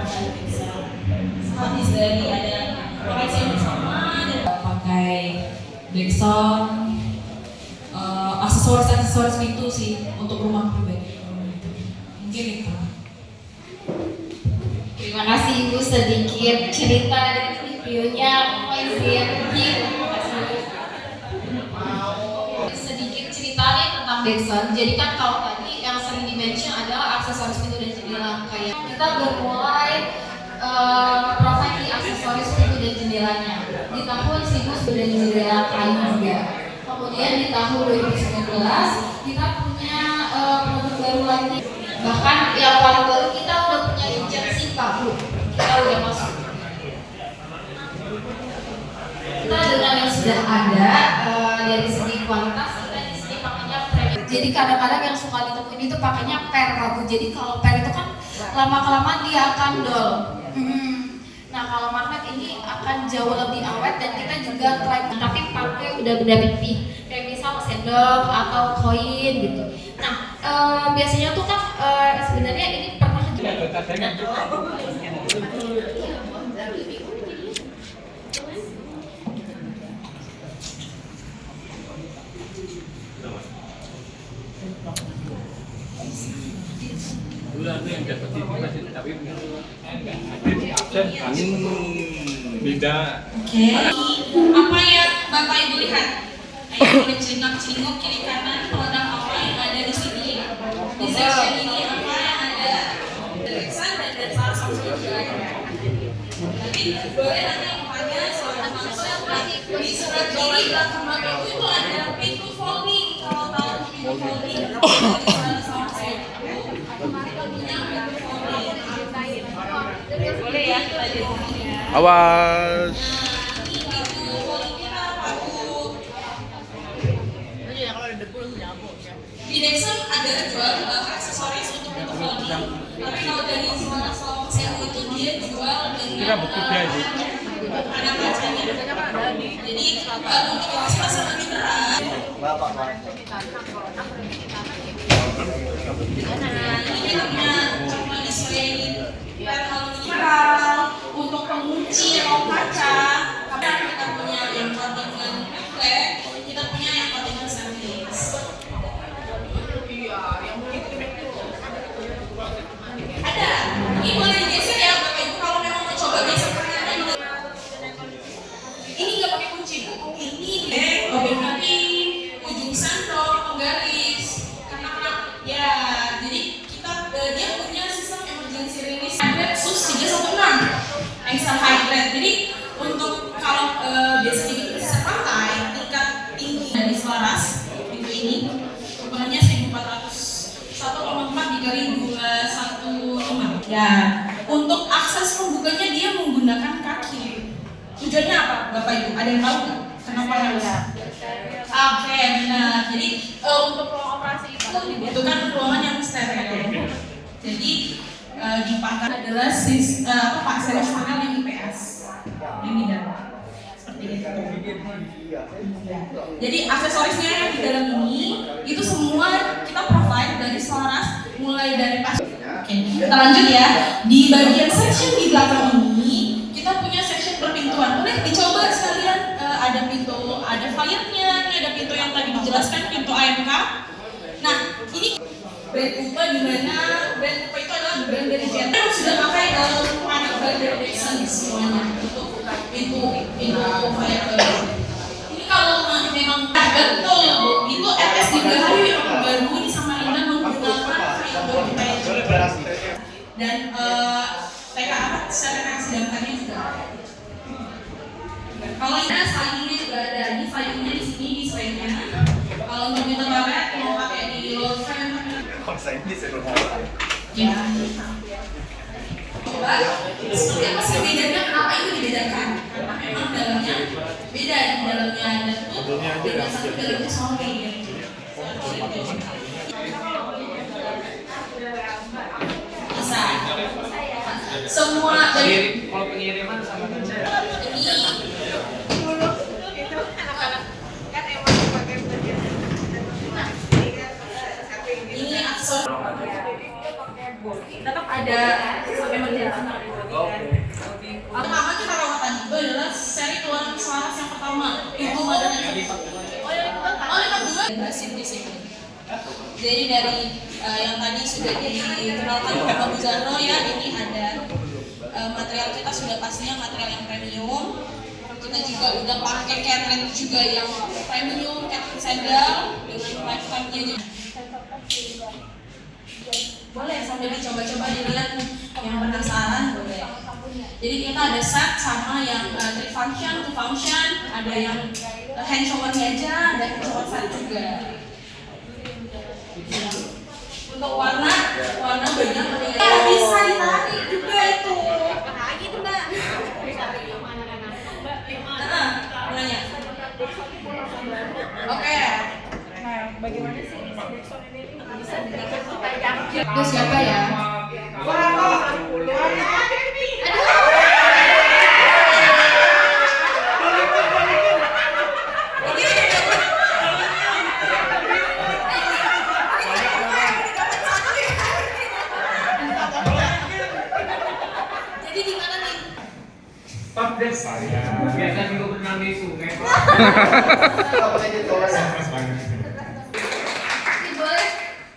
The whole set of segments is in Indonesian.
bisa habis dari ada koleksi yang bersama dan pakai backsound, aksesoris itu sih untuk rumah pribadi. Mungkin itu. Terima kasih Ibu, sedikit cerita dari videonya Poison. Sedikit ceritanya tentang backsound. Jadi kan kalau tadi yang sering dimention adalah aksesoris pintu dan jendela. Kayak kita bermulai provide di aksesoris pintu dan jendelanya. Di tahun 1900 dan jendela kayu juga. Kemudian di tahun 2019 kita punya produk baru lagi. Bahkan yang paling baru kita udah punya injeksi kabel. Kita udah masuk. Kita dengan yang sudah ada dari segi kualitas kita di sini pakainya premium. Jadi kadang-kadang yang suka ditemuin itu pakainya per kabel. Jadi kalau per itu kan lama-kelamaan dia akan dol. Nah kalau magnet ini akan jauh lebih awet dan kita juga klaim tapi pakai udah benda pipih kayak misal sendok atau koin gitu. Nah biasanya tuh kan sebenarnya ini pernah yang dapat tapi angin beda. Oke. Apa yang Bapak Ibu lihat? Ayo boleh celingak-celinguk kiri kanan produk apa yang ada di sini. Di section ini apa yang ada? Alexa dan salah satu juga. Nanti boleh nanti tanya soal di sebelah kiri belakang Bapak Ibu itu ada pintu folding. Kalau tahu pintu folding, boleh ya kita lihat. Awas. Di Dexon ada jual aksesoris untuk pintu folding. Tapi kalau dari Suara Salon Sewu itu dia jual dengan ada kacanya. Jadi untuk kapasitas yang lebih berat. Ini kita punya cuma display panel untuk pengunci atau kaca. Kita punya yang coatingan flat, kita punya yang coatingan service. Ada. Ini boleh digeser ya Bapak Ibu kalau memang mau coba geser panelnya. Ini nggak pakai kunci Bu. Ini obeng pipi, ujung sandok, penggaris. Karena ya, jadi kita dia punya sistem emergency release. SUS 316 extra high grade. Jadi untuk kalau biasanya kita bisa pantai tingkat tinggi dari selaras pintu ini ukurannya 1400 1,4 dikali 215. Ya, untuk akses pembukanya dia menggunakan kaki. Tujuannya apa, Bapak Ibu? Ada yang tahu nggak? Kenapa harus? Oke, benar. Jadi untuk ruang operasi itu dibutuhkan ruangan yang steril. Jadi dipasang adalah series panel yang IPS yang di dalam seperti itu. Jadi aksesorisnya yang di dalam ini itu semua kita provide dari selaras mulai dari pas. Oke, kita lanjut ya. Di bagian section di belakang ini kita punya section perpintuan. Boleh dicoba sekalian, ada pintu, ada fire-nya, ada pintu yang tadi dijelaskan, pintu AMK. Nah, ini brand UPA di mana brand UPA itu adalah brand dari Jet yang sudah pakai panel dari Dexon semuanya untuk pintu fire. Ini kalau memang betul itu RS di Gahayu yang baru di Samarinda menggunakan fiber dan TK apa secara reaksi damkarnya juga ada. Kalau ini slidingnya juga ada, ini slidingnya di sini di slide-nya. Kalau untuk pintu baret mau pakai di load frame. Ya. Coba, seperti apa sih bedanya? Kenapa itu dibedakan? Karena memang dalamnya beda, di dalamnya ada tutup, beda satu dalamnya sorry. Bisa. Semua dari Kalau pengiriman sama ini aksesoris. tetap ada emergency. Pertama kita rawatan itu adalah seri keluaran selaras yang pertama itu pada invasif di sini. Jadi dari yang tadi sudah dikenalkan oleh Pak Buzano ya, ini ada material kita sudah pastinya material yang premium. Kita juga udah pakai catering juga yang premium, catering sandal dengan lifetime-nya. Boleh sambil dicoba-coba dilihat yang penasaran boleh. Jadi kita ada set sama yang 3 function, 2 function, ada yang hand showernya aja, ada hand shower set juga. Untuk warna banyak bisa ditarik juga itu. Nah gitu mbak. Nanya. Oke. Nah bagaimana sih Dixon ini bisa dibikin supaya yakin? Itu siapa ya? Jadi di mana nih? Update saya. Biasa juga berenang di sungai.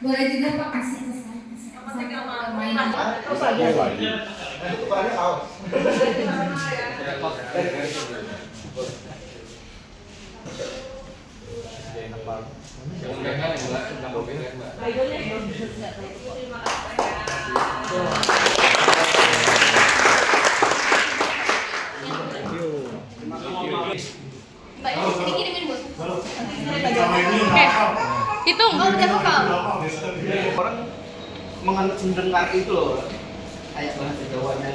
Boleh juga Pak kasih kesan main. Dikirimin bos. Oke. Hitung. Oh udah hafal. Orang mendengar itu loh kayak bahasa Jawanya.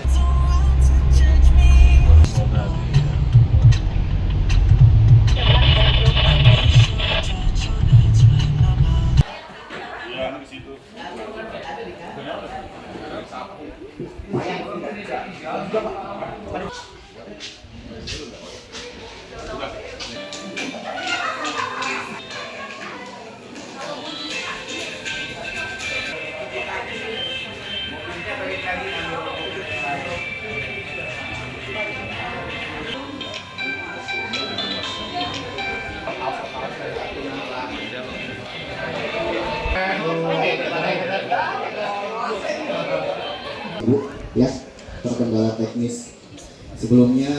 Bu, ya, terkendala teknis. Sebelumnya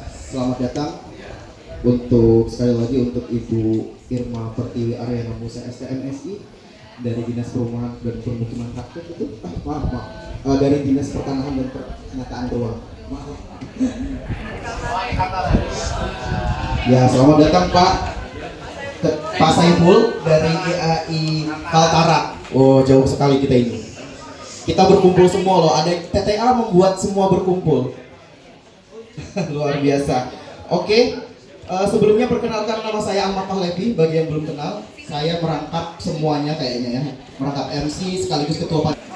selamat datang untuk sekali lagi untuk Ibu Irma Pertiwi Aryana Musa STMSI dari Dinas Perumahan dan Permukiman Rakyat itu, maaf, dari Dinas Pertanahan dan Penataan Ruang. Maaf. Ya, selamat datang Pak Saiful dari IAI Kaltara. Oh, jauh sekali kita ini. Kita berkumpul semua loh, ada TTA membuat semua berkumpul. Luar biasa. Oke, sebelumnya perkenalkan nama saya Ahmad Pahlevi. Bagi yang belum kenal, saya merangkap semuanya kayaknya ya. Merangkap MC sekaligus ketua panitia.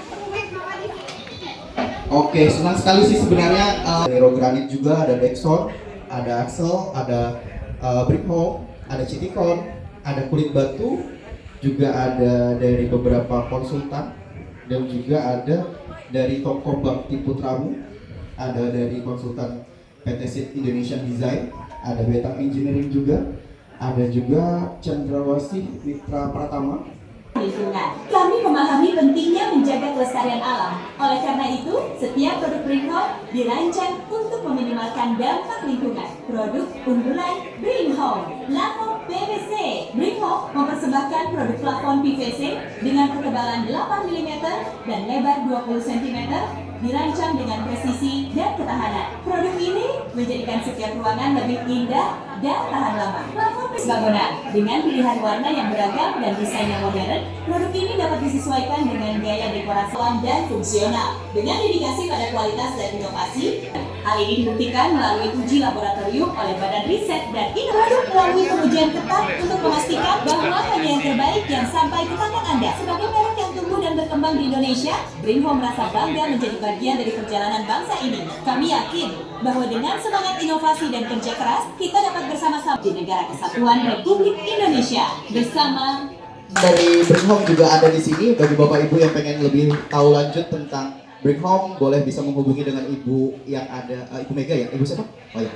Oke, senang sekali sih sebenarnya. Dari Granit juga, ada Dexon, ada Axel, ada Brick Home, ada Citikon, ada Kulit Batu, juga ada dari beberapa konsultan, dan juga ada dari toko Bakti Putramu, ada dari konsultan PT Sit Indonesian Design, ada Beta Engineering juga, ada juga Cendrawasih Mitra Pratama. Lingkungan. Kami memahami pentingnya menjaga kelestarian alam. Oleh karena itu, setiap produk Bringhome dirancang untuk meminimalkan dampak lingkungan. Produk unggulan Bringhome, plafon PVC. Bringhome mempersembahkan produk plafon PVC dengan ketebalan 8 mm dan lebar 20 cm, dirancang dengan presisi dan ketahanan. Produk ini menjadikan setiap ruangan lebih indah dan tahan lama. Plafon bangunan dengan pilihan warna yang beragam dan desain yang modern, produk ini dapat disesuaikan dengan gaya dekorasi dan fungsional. Dengan dedikasi pada kualitas dan inovasi, hal ini dibuktikan melalui uji laboratorium oleh Badan Riset dan Inovasi melalui pengujian ketat untuk memastikan bahwa hanya yang terbaik yang sampai ke tangan Anda. Sebagai merek yang tumbuh dan berkembang di Indonesia, Bringhome merasa bangga menjadi bagian dari perjalanan bangsa ini. Kami yakin bahwa dengan semangat inovasi dan kerja keras, kita dapat bersama-sama di negara kesatuan Republik Indonesia. Bersama dari Bring Home juga ada di sini. Bagi Bapak Ibu yang pengen lebih tahu lanjut tentang Bring Home, boleh bisa menghubungi dengan Ibu yang ada, Ibu Mega ya? Ibu siapa? Oh ya.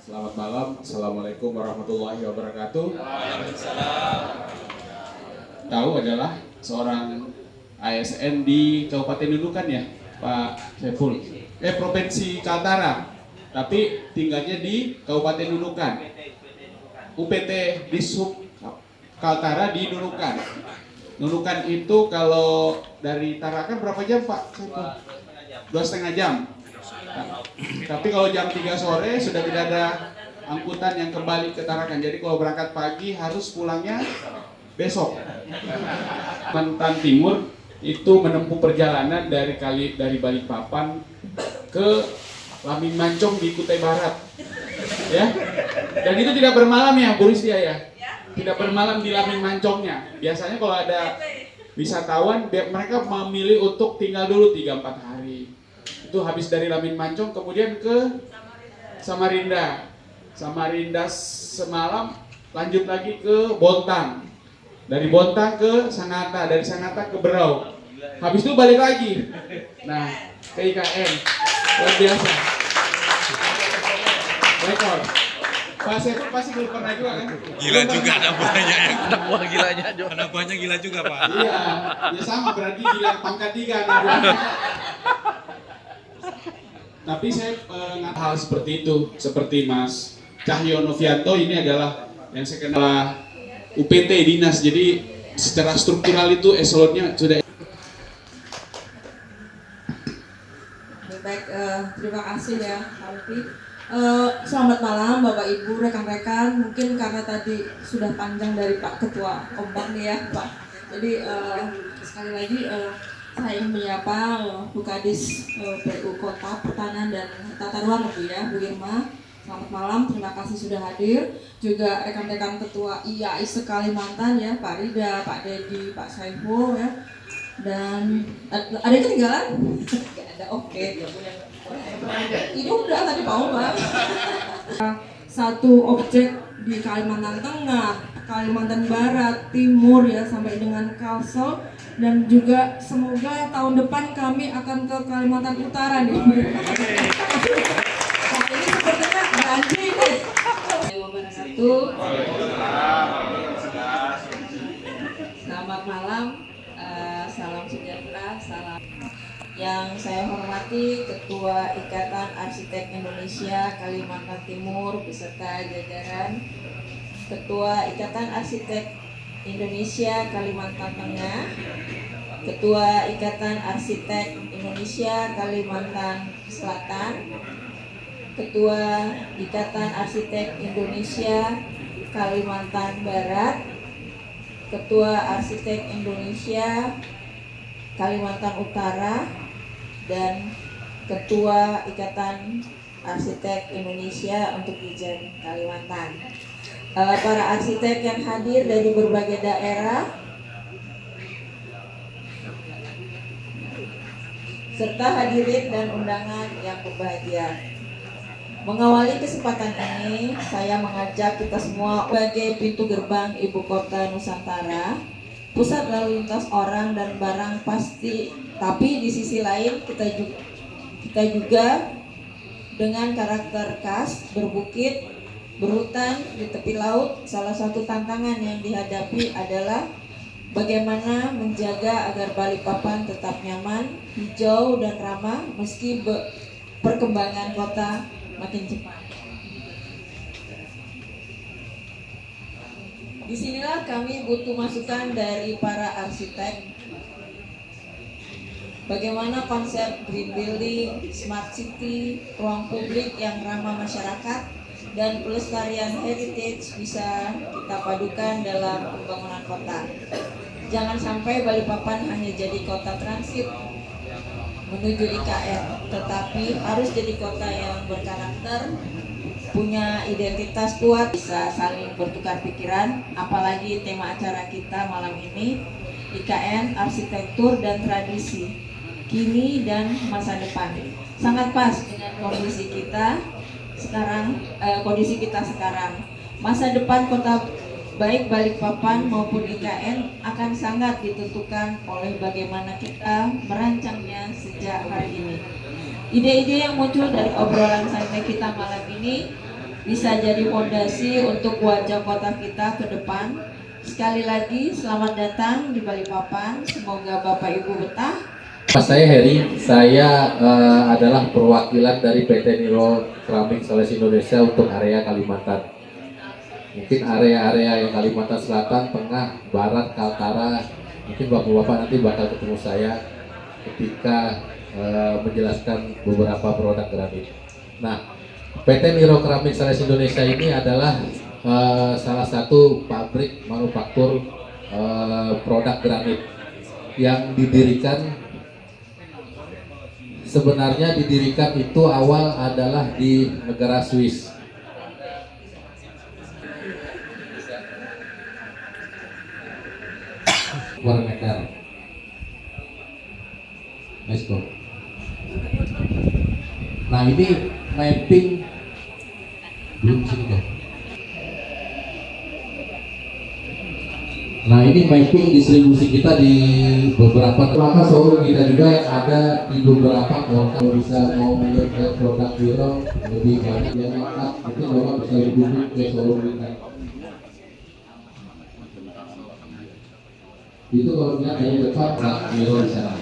Selamat malam, Assalamualaikum warahmatullahi wabarakatuh. Tahu adalah seorang ASN di Kabupaten Nunukan ya, Pak Saiful. Provinsi Kaltara, tapi tinggalnya di Kabupaten Nunukan. UPT di Sub Kaltara di Nunukan. Nunukan itu kalau dari Tarakan berapa jam Pak Saiful? 2,5 jam. Tapi kalau jam 3 sore sudah tidak ada angkutan yang kembali ke Tarakan. Jadi kalau berangkat pagi harus pulangnya besok. Kalimantan Timur itu menempuh perjalanan dari Balikpapan ke Lamin Mancong di Kutai Barat. Ya. Dan itu tidak bermalam ya, Bu Ristia ya. Tidak bermalam di Lamin Mancongnya. Biasanya kalau ada wisatawan mereka memilih untuk tinggal dulu 3-4 hari. Itu habis dari Lamin Mancong kemudian ke Samarinda. Samarinda semalam lanjut lagi ke Bontang. Dari Bontang ke Sangatta, dari Sangatta ke Berau. Habis itu balik lagi. Nah, ke IKN. Luar biasa. Rekor. Pak Seto pasti belum pernah juga kan? Gila juga anak buahnya ya. Anak buah gilanya. Anak buahnya gila juga Pak. Iya, ya sama berarti gila pangkat 3 anak buahnya. Tapi saya nggak hal seperti itu, seperti Mas Cahyo Novianto ini adalah yang saya kenal UPT dinas, jadi secara struktural itu eselonnya sudah. Baik, terima kasih ya Alfi. Selamat malam Bapak Ibu, rekan-rekan. Mungkin karena tadi sudah panjang dari Pak Ketua Ombak nih ya Pak. Jadi sekali lagi saya ingin menyapa Bu Kadis PU Kota Pertanian dan Tata Ruang Bu ya, Bu Irma. Selamat malam, terima kasih sudah hadir. Juga rekan-rekan Ketua IAI Kalimantan ya, Pak Rida, Pak Dedi, Pak Saiful ya. Dan ada yang ketinggalan? Gak ada, oke. Ini udah tadi Pak Omar. Satu objek di Kalimantan Tengah, Kalimantan Barat, Timur ya, sampai dengan Kalsel. Dan juga semoga tahun depan kami akan ke Kalimantan Utara nih. Nah, ini sepertinya janji nih. Selamat malam, salam sejahtera, salam. Yang saya hormati Ketua Ikatan Arsitek Indonesia Kalimantan Timur beserta jajaran, Ketua Ikatan Arsitek Indonesia Kalimantan Tengah, Ketua Ikatan Arsitek Indonesia Kalimantan Selatan, Ketua Ikatan Arsitek Indonesia Kalimantan Barat, Ketua Arsitek Indonesia Kalimantan Utara, dan Ketua Ikatan Arsitek Indonesia untuk Ijen Kalimantan. Para arsitek yang hadir dari berbagai daerah, serta hadirin dan undangan yang berbahagia. Mengawali kesempatan ini, saya mengajak kita semua sebagai pintu gerbang Ibu Kota Nusantara, pusat lalu lintas orang dan barang pasti, tapi di sisi lain kita juga dengan karakter khas berbukit, berhutan di tepi laut. Salah satu tantangan yang dihadapi adalah bagaimana menjaga agar Balikpapan tetap nyaman, hijau dan ramah meski perkembangan kota makin cepat. Disinilah kami butuh masukan dari para arsitek. Bagaimana konsep green building, smart city, ruang publik yang ramah masyarakat, dan pelestarian heritage bisa kita padukan dalam pembangunan kota. Jangan sampai Balikpapan hanya jadi kota transit menuju IKN, tetapi harus jadi kota yang berkarakter, punya identitas kuat, bisa saling bertukar pikiran. Apalagi tema acara kita malam ini, IKN, arsitektur dan tradisi, kini dan masa depan. Sangat pas dengan kondisi kita sekarang, kondisi kita sekarang. Masa depan kota baik Balikpapan maupun IKN akan sangat ditentukan oleh bagaimana kita merancangnya sejak hari ini. Ide-ide yang muncul dari obrolan santai kita malam ini bisa jadi fondasi untuk wajah kota kita ke depan. Sekali lagi selamat datang di Balikpapan. Semoga Bapak Ibu betah. Saya Heri, saya adalah perwakilan dari PT Niro Keramik Sulawesi Indonesia untuk area Kalimantan. Mungkin area-area yang Kalimantan Selatan, Tengah, Barat, Kaltara, mungkin bapak-bapak nanti bakal ketemu saya ketika menjelaskan beberapa produk keramik. Nah, PT Niro Keramik Sulawesi Indonesia ini adalah salah satu pabrik manufaktur produk keramik yang sebenarnya didirikan itu awal adalah di negara Swiss. Warmeter. Let's go. Nah, ini mapping belum sini dong. Nah, ini mapping distribusi kita di beberapa maka showroom kita juga yang ada di beberapa kota. Kalau bisa mau melihat produk Niro lebih banyak yang lengkap, mungkin bapak bisa berkunjung ke showroom kita. Itu kalau lihat dari depan produk Niro di sana.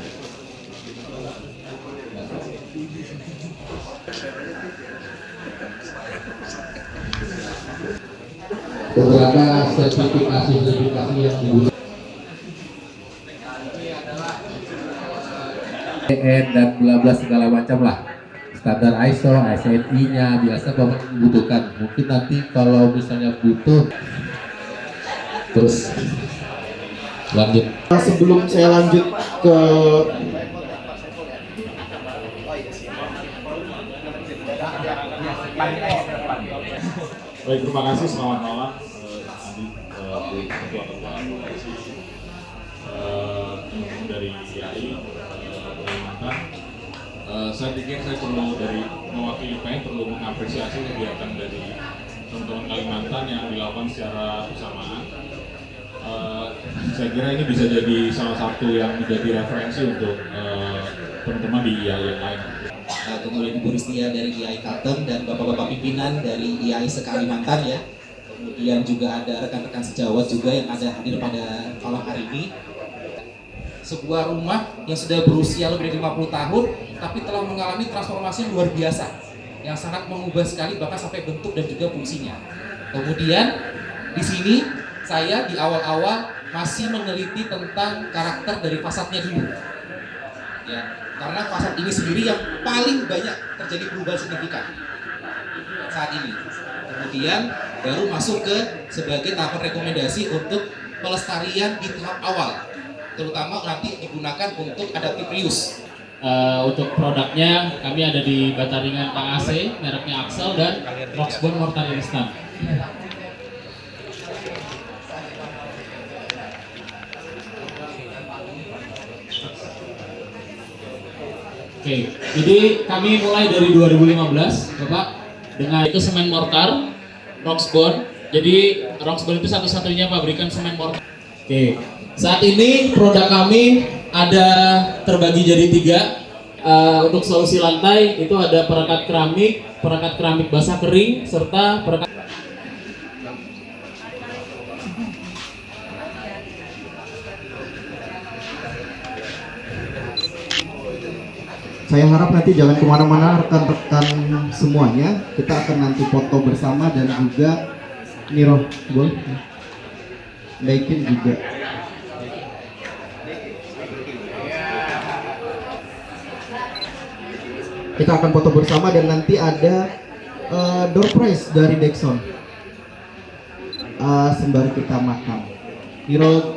Beberapa sertifikasi yang digunakan dan bla bla segala macam lah, standar ISO, SNI-nya biasa bapak membutuhkan. Mungkin nanti kalau misalnya butuh, terus lanjut. Sebelum saya lanjut ke Baik, terima kasih. Selamat malam, Adi, ketua-ketua dari IAI Kalimantan. Saya pikir saya perlu dari mewakili IPN perlu mengapresiasi kegiatan dari teman-teman Kalimantan yang dilakukan secara bersamaan. Saya kira ini bisa jadi salah satu yang menjadi referensi untuk teman-teman di IAI yang lain. Kemudian Ibu Ristia dari IAI Kalteng dan bapak-bapak pimpinan dari IAI se-Kalimantan ya. Kemudian juga ada rekan-rekan sejawat juga yang ada hadir pada malam hari ini. Sebuah rumah yang sudah berusia lebih dari 50 tahun tapi telah mengalami transformasi yang luar biasa yang sangat mengubah sekali bahkan sampai bentuk dan juga fungsinya. Kemudian di sini saya di awal-awal masih meneliti tentang karakter dari fasadnya dulu. Ya, karena fasad ini sendiri yang paling banyak terjadi perubahan signifikan saat ini. Kemudian baru masuk ke sebagai tahapan rekomendasi untuk pelestarian di tahap awal, terutama nanti digunakan untuk adaptive reuse. Untuk produknya kami ada di bata ringan KAC, mereknya Axel dan Roxbone Mortar Instant. Oke, jadi kami mulai dari 2015, Bapak, dengan itu semen mortar, Roxbone. Jadi Roxbone itu satu-satunya pabrikan semen mortar. Oke, saat ini produk kami ada terbagi jadi 3. Untuk solusi lantai itu ada perekat keramik basah kering, serta perekat. Saya harap nanti jangan kemana-mana rekan-rekan semuanya. Kita akan nanti foto bersama dan juga Niro, boleh? Naikin juga. Kita akan foto bersama dan nanti ada door prize dari Dexon. Sembari kita makan. Niro.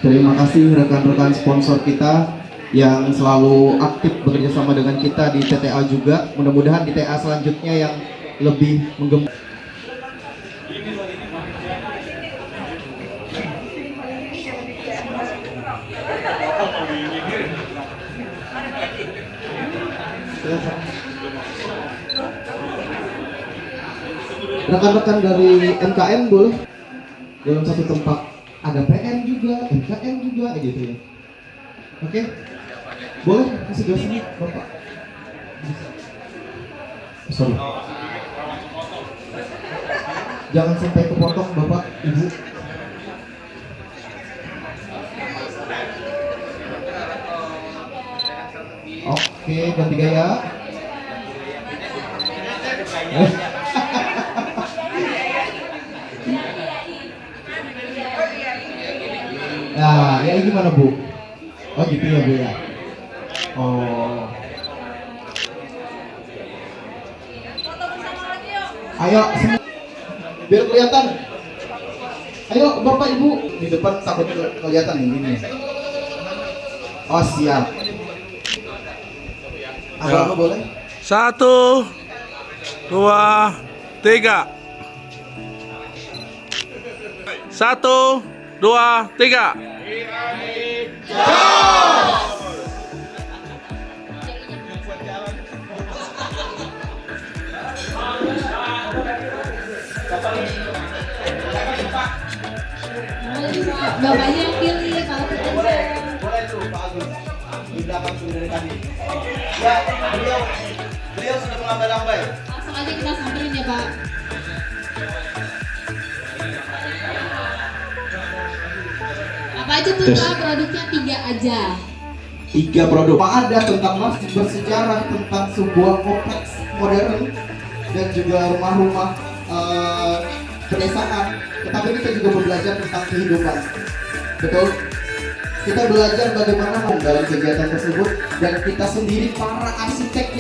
Terima kasih rekan-rekan sponsor kita yang selalu aktif bekerja sama dengan kita di TTA juga. Mudah-mudahan di TTA selanjutnya yang lebih menggembangkan. Rekan-rekan dari MKM boleh dalam satu tempat, ada PM juga, MKM juga gitu ya. Oke, boleh kasih dosen Bapak. Sorry, jangan sampai kepotong Bapak Ibu. Oke, ganti gaya. Nah, ya gimana Bu? Oh gitu ya Bu ya. Oh. Ayo, biar kelihatan. Ayo Bapak Ibu di depan takut kelihatan ini. Oh siap. Apa boleh? 1, 2, 3. 1, 2, 3. Bapaknya yang pilih, kalau kita Boleh tuh Pak Agus. Di belakang sudah dari tadi. Ya, beliau sudah melambai-lambai. langsung aja kita samperin ya Pak. Apa aja tuh Pak produknya? 3 aja. 3 produk. Ada tentang masjid bersejarah, tentang sebuah kompleks modern dan juga rumah-rumah pedesaan. Tetapi kita juga belajar tentang kehidupan. Betul? Kita belajar bagaimana dalam kegiatan tersebut dan kita sendiri para arsitek.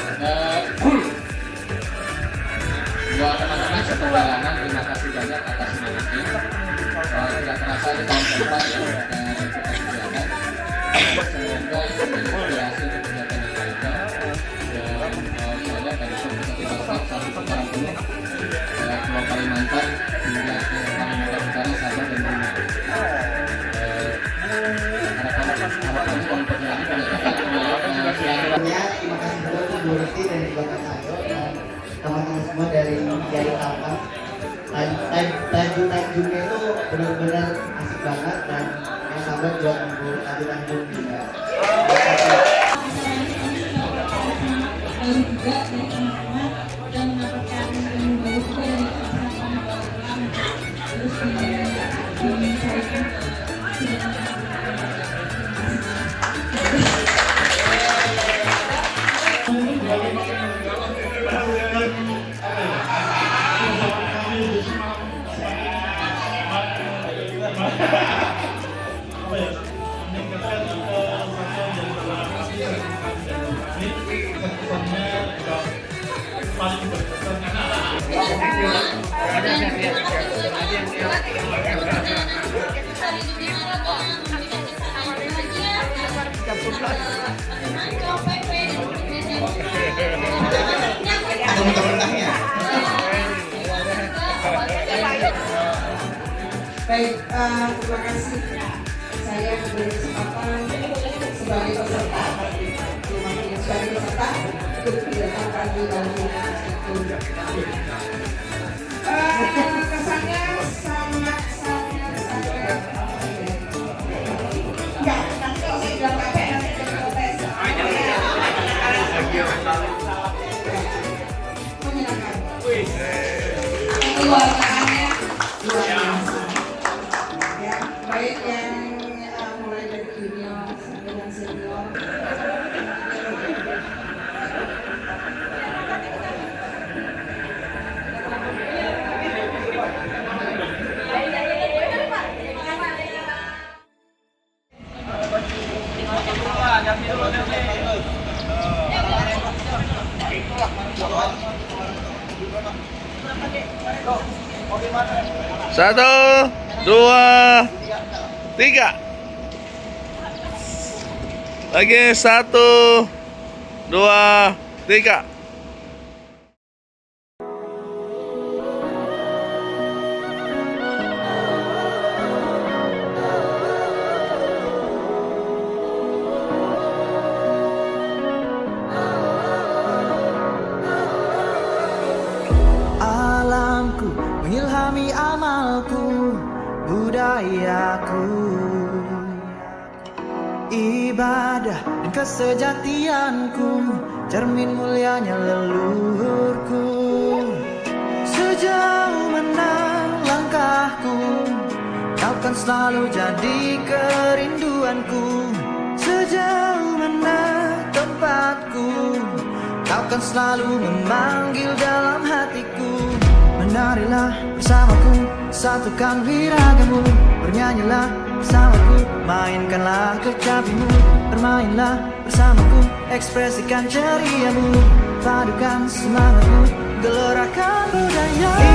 Buat teman-teman seperjalanan, terima kasih banyak atas semangatnya. Tidak terasa di tahun keempat ya, kita kegiatan. Semoga itu menjadi hasil kegiatan yang baik. Dan saya tadi pun kita tetap satu putaran penuh Pulau Kalimantan hingga ke Kalimantan Utara, Sabah dan Brunei. Harapannya kalau perjalanan pada tempat Terima kasih juga Bu Riti dan juga Kak Ayo dan teman-teman semua dari Kiai Kalpan. Tanjung-tanjungnya itu benar-benar asik banget dan yang sahabat buat Bu Tanjung juga. Lalu juga dari teman-teman yang mendapatkan ilmu baru juga dari teman-teman terus mencarikan Ada mentah-mentahnya. Baik, terima kasih. Saya diberi kesempatan sebagai peserta, sebagai peserta untuk didatangkan di dalam itu. Kesannya sangat enggak, nanti kalau saya bilang capek nanti ada protes. Menyenangkan. Keluargaannya luar biasa. Ya, baik yang mulai dari junior sampai yang senior. Satu, 2, 3. Lagi 1, 2, 3. Ilhami amalku, budayaku, ibadah dan kesejatianku, cermin mulianya leluhurku. Sejauh mana langkahku, kau kan selalu jadi kerinduanku. Sejauh mana tempatku, kau kan selalu memanggil dalam hatiku. Menarilah bersamaku, satukan wiragamu. Bernyanyilah bersamaku, mainkanlah kecapimu. Bermainlah bersamaku, ekspresikan ceriamu. Padukan semangatmu, gelorahkan budaya.